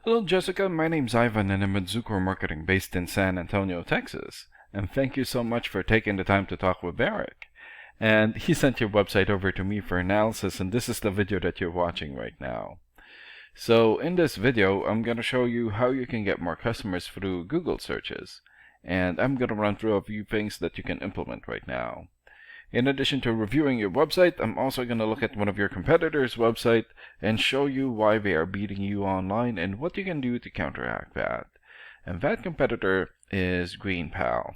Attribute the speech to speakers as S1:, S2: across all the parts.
S1: Hello, Jessica. My name's Ivan, and I'm with Zucor Marketing based in San Antonio, Texas. And thank you so much for taking the time to talk with Barrick. And he sent your website over to me for analysis, and this is the video that you're watching right now. So in this video, I'm going to show you how you can get more customers through Google searches. And I'm going to run through a few things that you can implement right now. In addition to reviewing your website, I'm also going to look at one of your competitors' website and show you why they are beating you online and what you can do to counteract that. And that competitor is GreenPal.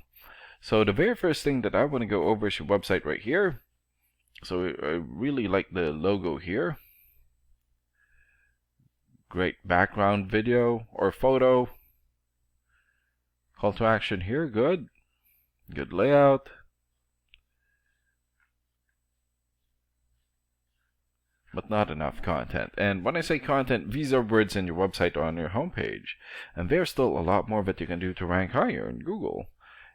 S1: So the very first thing that I want to go over is your website right here. So I really like the logo here. Great background video or photo. Call to action here, good. Good layout. But not enough content. And when I say content, these are words in your website or on your homepage. And there's still a lot more that you can do to rank higher in Google.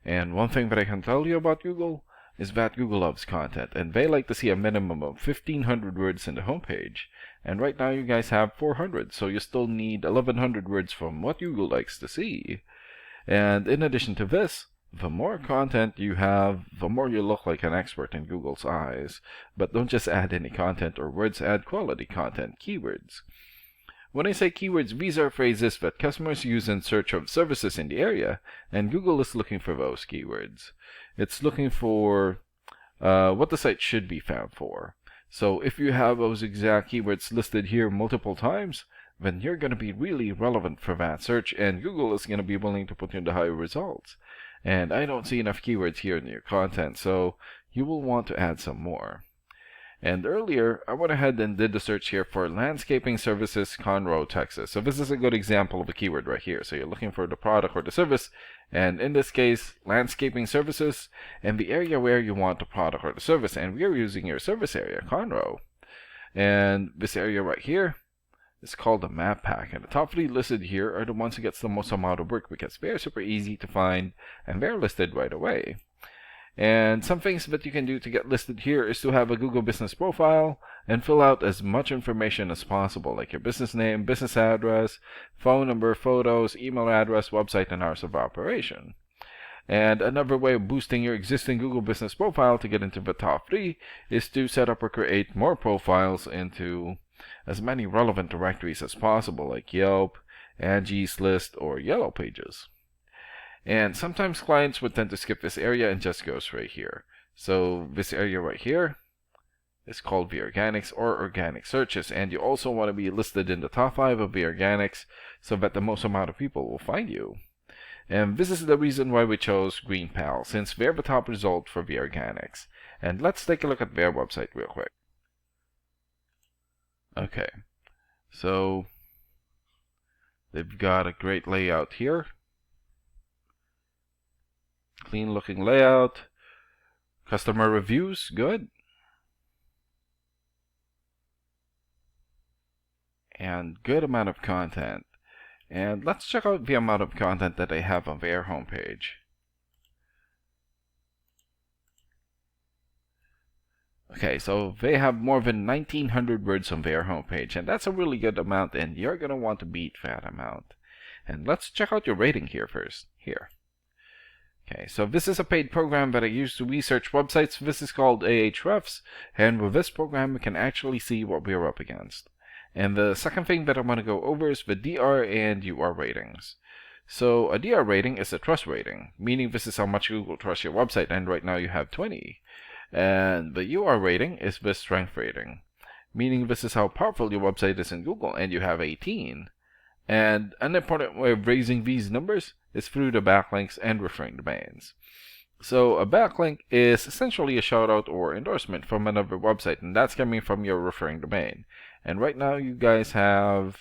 S1: And one thing that I can tell you about Google is that Google loves content, and they like to see a minimum of 1,500 words in the homepage. And right now you guys have 400, so you still need 1,100 words from what Google likes to see. And in addition to this, the more content you have, the more you look like an expert in Google's eyes. But don't just add any content or words, add quality content, keywords. When I say keywords, these are phrases that customers use in search of services in the area, and Google is looking for those keywords. It's looking for what the site should be found for. So if you have those exact keywords listed here multiple times, then you're going to be really relevant for that search, and Google is going to be willing to put you in the higher results. And I don't see enough keywords here in your content, so you will want to add some more. And earlier, I went ahead and did the search here for landscaping services, Conroe, Texas. So this is a good example of a keyword right here. So you're looking for the product or the service, and in this case, landscaping services, and the area where you want the product or the service, and we are using your service area, Conroe. And this area right here, it's called the map pack, and the top 3 listed here are the ones who gets the most amount of work because they're super easy to find and they're listed right away. And some things that you can do to get listed here is to have a Google business profile and fill out as much information as possible, like your business name, business address, phone number, photos, email address, website, and hours of operation. And another way of boosting your existing Google business profile to get into the top 3 is to set up or create more profiles into as many relevant directories as possible, like Yelp, Angie's List, or Yellow Pages. And sometimes clients would tend to skip this area and just go straight here. So this area right here is called the organics or organic searches, and you also want to be listed in the top 5 of the organics so that the most amount of people will find you. And this is the reason why we chose GreenPal, since they're the top result for the organics. And let's take a look at their website real quick. Okay, so they've got a great layout here. Clean looking layout. Customer reviews, good. And good amount of content. And let's check out the amount of content that they have on their homepage. Okay, so they have more than 1,900 words on their homepage, and that's a really good amount, and you're going to want to beat that amount. And let's check out your rating here first. Here. Okay, so this is a paid program that I use to research websites. This is called Ahrefs, and with this program we can actually see what we're up against. And the second thing that I'm going to go over is the DR and UR ratings. So a DR rating is a trust rating, meaning this is how much Google trusts your website, and right now you have 20. And the UR rating is the strength rating, meaning this is how powerful your website is in Google, and you have 18. And an important way of raising these numbers is through the backlinks and referring domains. So a backlink is essentially a shoutout or endorsement from another website, and that's coming from your referring domain. And right now you guys have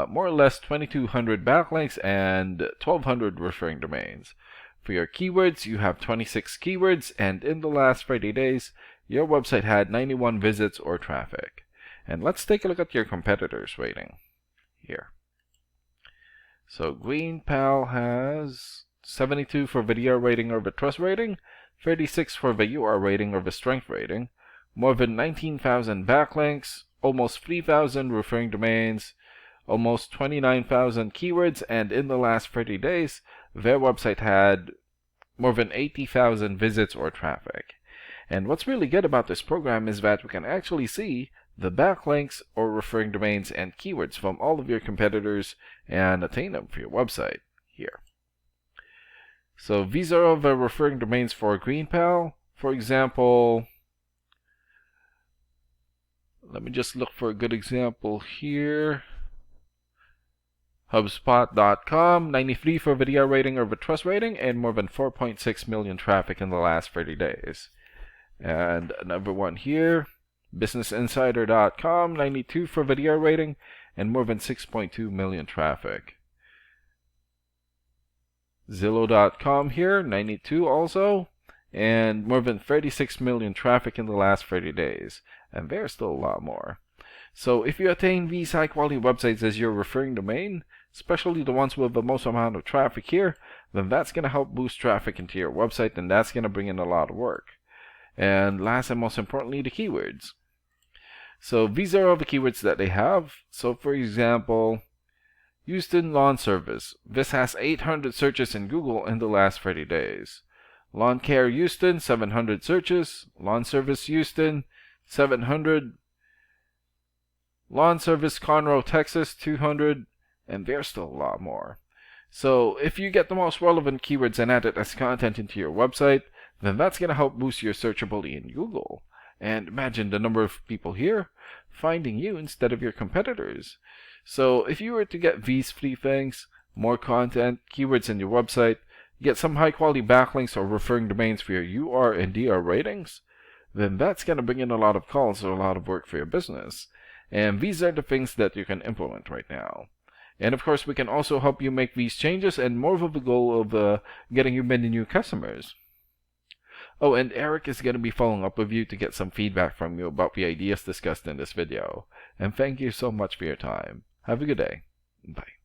S1: more or less 2,200 backlinks and 1,200 referring domains. For your keywords, you have 26 keywords, and in the last 30 days, your website had 91 visits or traffic. And let's take a look at your competitors' rating here. So GreenPal has 72 for the DR rating or the trust rating, 36 for the UR rating or the strength rating, more than 19,000 backlinks, almost 3,000 referring domains, almost 29,000 keywords, and in the last 30 days, their website had more than 80,000 visits or traffic. And what's really good about this program is that we can actually see the backlinks or referring domains and keywords from all of your competitors and attain them for your website here. So these are all the referring domains for GreenPal. For example, let me just look for a good example here. HubSpot.com, 93 for video rating or the trust rating, and more than 4.6 million traffic in the last 30 days. And another one here, BusinessInsider.com, 92 for video rating, and more than 6.2 million traffic. Zillow.com here, 92 also, and more than 36 million traffic in the last 30 days. And there's still a lot more. So if you attain these high quality websites as your referring domain, especially the ones with the most amount of traffic here, then that's going to help boost traffic into your website, and that's going to bring in a lot of work. And last and most importantly, the keywords. So these are all the keywords that they have. So for example, Houston Lawn Service. This has 800 searches in Google in the last 30 days. Lawn Care Houston, 700 searches. Lawn Service Houston, 700. Lawn Service Conroe, Texas, 200. And there's still a lot more. So if you get the most relevant keywords and add it as content into your website, then that's going to help boost your searchability in Google. And imagine the number of people here finding you instead of your competitors. So if you were to get these three things, more content, keywords in your website, get some high quality backlinks or referring domains for your UR and DR ratings, then that's going to bring in a lot of calls or a lot of work for your business. And these are the things that you can implement right now. And of course, we can also help you make these changes and more of the goal of getting you many new customers. Oh, and Eric is going to be following up with you to get some feedback from you about the ideas discussed in this video. And thank you so much for your time. Have a good day. Bye.